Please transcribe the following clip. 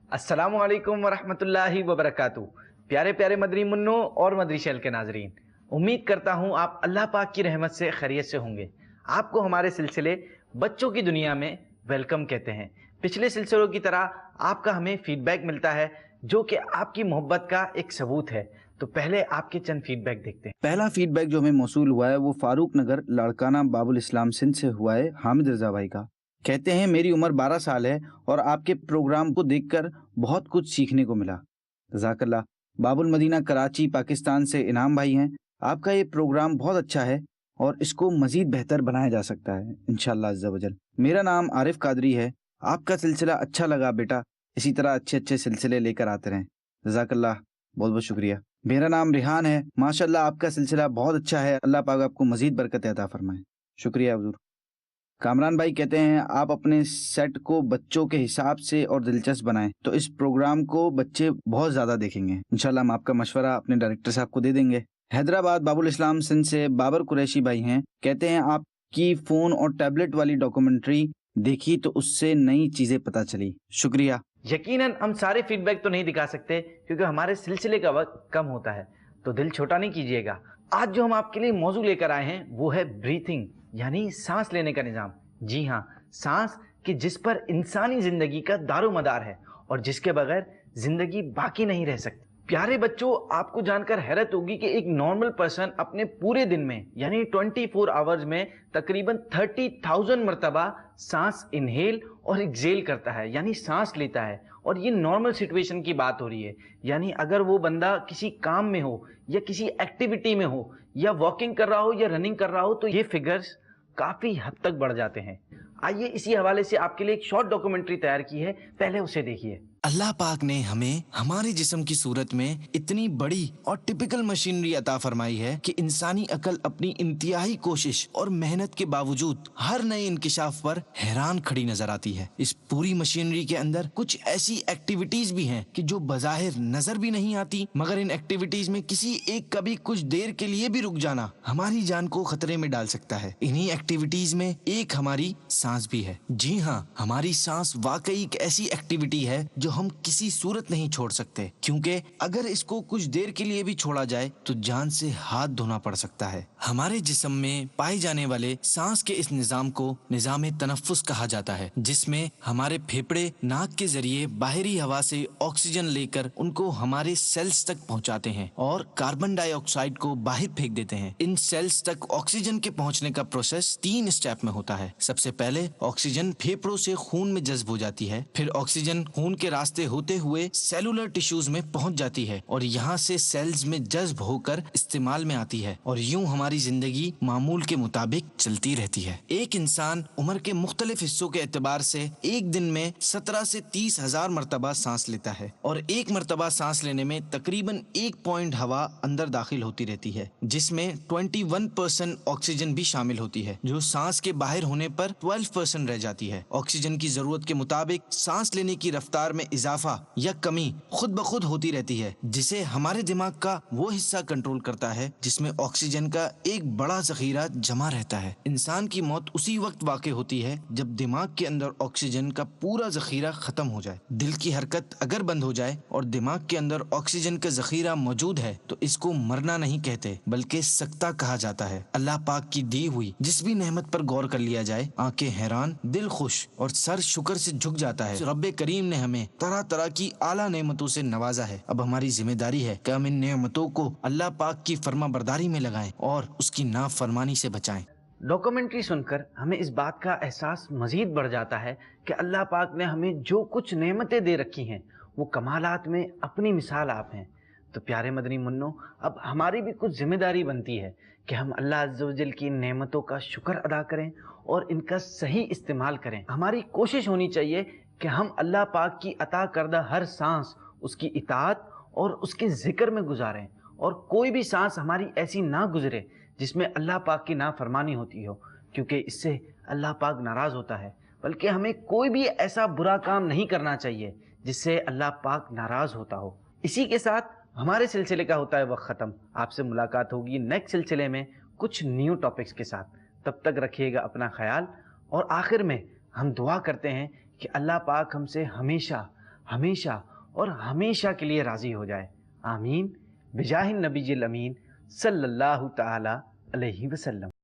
अस्सलाम वालेकुम वरहमतुल्लाहि वबरकातुहू। प्यारे प्यारे मदनी मुन्नो और मदरी शैल के नाजरीन, उम्मीद करता हूँ आप अल्लाह पाक की रहमत से खैरियत से होंगे। आपको हमारे सिलसिले बच्चों की दुनिया में वेलकम कहते हैं। पिछले सिलसिलों की तरह आपका हमें फीडबैक मिलता है जो कि आपकी मोहब्बत का एक सबूत है। तो पहले आपके चंद फीडबैक देखते हैं। पहला फीडबैक जो हमें मौसूल हुआ है वो फारूक नगर लाड़काना बाबुल इस्लाम सिंध से हुआ है हामिद रजा भाई का। कहते हैं मेरी उम्र 12 साल है और आपके प्रोग्राम को देखकर बहुत कुछ सीखने को मिला। जज़ाकल्लाह। बाबुल मदीना कराची पाकिस्तान से इनाम भाई हैं। आपका ये प्रोग्राम बहुत अच्छा है और इसको मज़ीद बेहतर बनाया जा सकता है इंशाअल्लाह अज़्ज़ा वजल। मेरा नाम आरिफ कादरी है। आपका सिलसिला अच्छा लगा बेटा, इसी तरह अच्छे अच्छे सिलसिले लेकर आते रहें। जज़ाकल्लाह, बहुत बहुत शुक्रिया। मेरा नाम रिहान है। माशाल्लाह आपका सिलसिला बहुत अच्छा है, अल्लाह पाक आपको मजीद बरकत अता फरमाए। शुक्रिया हुजूर। कामरान भाई कहते हैं आप अपने सेट को बच्चों के हिसाब से और दिलचस्प बनाएं तो इस प्रोग्राम को बच्चे बहुत ज़्यादा देखेंगे। इंशाल्लाह हम आपका मशवरा अपने डायरेक्टर साहब को दे देंगे। हैदराबाद बाबुल इस्लाम सिंध से बाबर कुरैशी भाई हैं। कहते हैं आपकी फ़ोन और टैबलेट वाली डॉक्यूमेंट्री देखी तो उससे नई चीज़ें पता चली। शुक्रिया। यकीनन हम सारे फीडबैक तो नहीं दिखा सकते क्योंकि हमारे सिलसिले का वक्त कम होता है, तो दिल छोटा नहीं कीजिएगा। आज जो हम आपके लिए मौजू लेकर आए हैं वो है ब्रीथिंग, यानी सांस लेने का निज़ाम। जी हाँ, सांस कि जिस पर इंसानी जिंदगी का दारोमदार है और जिसके बगैर जिंदगी बाकी नहीं रह सकती। प्यारे बच्चों, आपको जानकर हैरत होगी कि एक नॉर्मल पर्सन अपने पूरे दिन में यानी 24 आवर्स में तकरीबन 30,000 मरतबा सांस इनहेल और एक्सेल करता है, यानी सांस लेता है। और ये नॉर्मल सिचुएशन की बात हो रही है, यानी अगर वो बंदा किसी काम में हो या किसी एक्टिविटी में हो या वॉकिंग कर रहा हो या रनिंग कर रहा हो तो ये फिगर्स काफी हद तक बढ़ जाते हैं। आइए इसी हवाले से आपके लिए एक शॉर्ट डॉक्यूमेंट्री तैयार की है, पहले उसे देखिए। अल्लाह पाक ने हमें हमारे जिस्म की सूरत में इतनी बड़ी और टिपिकल मशीनरी अता फरमाई है कि इंसानी अकल अपनी इंतहाई कोशिश और मेहनत के बावजूद हर नए इंकिशाफ पर हैरान खड़ी नजर आती है। इस पूरी मशीनरी के अंदर कुछ ऐसी एक्टिविटीज भी हैं कि जो बज़ाहिर नजर भी नहीं आती, मगर इन एक्टिविटीज में किसी एक कभी कुछ देर के लिए भी रुक जाना हमारी जान को खतरे में डाल सकता है। इन्हीं एक्टिविटीज में एक हमारी सांस भी है। जी हाँ, हमारी सांस वाकई एक ऐसी एक्टिविटी है जो हम किसी सूरत नहीं छोड़ सकते, क्योंकि अगर इसको कुछ देर के लिए भी छोड़ा जाए तो जान से हाथ धोना पड़ सकता है। हमारे जिस्म में पाए जाने वाले सांस के इस निजाम को निजाम तनफ्फुस कहा जाता है, जिसमें हमारे फेफड़े नाक के जरिए बाहरी हवा से ऑक्सीजन लेकर उनको हमारे सेल्स तक पहुंचाते हैं और कार्बन डाइऑक्साइड को बाहर फेंक देते हैं। इन सेल्स तक ऑक्सीजन के पहुंचने का प्रोसेस 3 स्टेप में होता है। सबसे पहले ऑक्सीजन फेफड़ों से खून में जज्ब हो जाती है, फिर ऑक्सीजन खून के रास्ते होते हुए सेलुलर टिश्यूज में पहुंच जाती है और यहाँ से सेल्स में जज्ब होकर इस्तेमाल में आती है और यूं हमारी जिंदगी मामूल के मुताबिक चलती रहती है। एक इंसान उम्र के मुख्तलिफ हिस्सों के एतबार से एक दिन में 17 से 30 हजार मरतबा सांस लेता है और एक मरतबा सांस लेने में तकरीबन 1 पॉइंट हवा अंदर दाखिल होती रहती है, जिसमें 21% ऑक्सीजन भी शामिल होती है, जो सांस के बाहर होने पर 12% रह जाती है। ऑक्सीजन की जरूरत के मुताबिक सांस लेने की रफ्तार में इजाफा या कमी खुद ब खुद होती रहती है, जिसे हमारे दिमाग का वो हिस्सा कंट्रोल करता है जिसमें ऑक्सीजन का एक बड़ा जखीरा जमा रहता है। इंसान की मौत उसी वक्त वाक़ई होती है जब दिमाग के अंदर ऑक्सीजन का पूरा जखीरा खत्म हो जाए। दिल की हरकत अगर बंद हो जाए और दिमाग के अंदर ऑक्सीजन का जखीरा मौजूद है तो इसको मरना नहीं कहते बल्कि सकता कहा जाता है। अल्लाह पाक की दी हुई जिस भी नेमत पर गौर कर लिया जाए, आंखें हैरान, दिल खुश और सर शुक्र से झुक जाता है। रब्बे करीम ने हमें तरह तरह की आला नेमतों से नवाजा है। अब हमारी जिम्मेदारी है कि हम इन नेमतों को अल्लाह पाक की फर्मा बरदारी में लगाएं और उसकी नाफरमानी से बचाएं। डॉक्यूमेंट्री सुनकर हमें इस बात का एहसास मजीद बढ़ जाता है कि अल्लाह पाक ने हमें जो कुछ नेमतें दे रखी हैं वो कमालात में अपनी मिसाल आप हैं। तो प्यारे मदनी मुन्नो, अब हमारी भी कुछ जिम्मेदारी बनती है कि हम अल्लाह अज़्ज़ व जल की नेमतों का शुक्र अदा करें और इनका सही इस्तेमाल करें। हमारी कोशिश होनी चाहिए कि हम अल्लाह पाक की अता करदा हर सांस उसकी इताअत और उसके जिक्र में गुजारें और कोई भी सांस हमारी ऐसी ना गुजरे जिसमें अल्लाह पाक की नाफरमानी होती हो, क्योंकि इससे अल्लाह पाक नाराज़ होता है। बल्कि हमें कोई भी ऐसा बुरा काम नहीं करना चाहिए जिससे अल्लाह पाक नाराज़ होता हो। इसी के साथ हमारे सिलसिले का होता है वक्त ख़त्म। आपसे मुलाकात होगी नेक्स्ट सिलसिले में कुछ न्यू टॉपिक्स के साथ। तब तक रखिएगा अपना ख्याल और आखिर में हम दुआ करते हैं कि अल्लाह पाक हमसे हमेशा ہمیشہ اور ہمیشہ کے لیے راضی ہو جائے. آمین بجاہ النبی الامین صلی اللہ تعالی علیہ وسلم.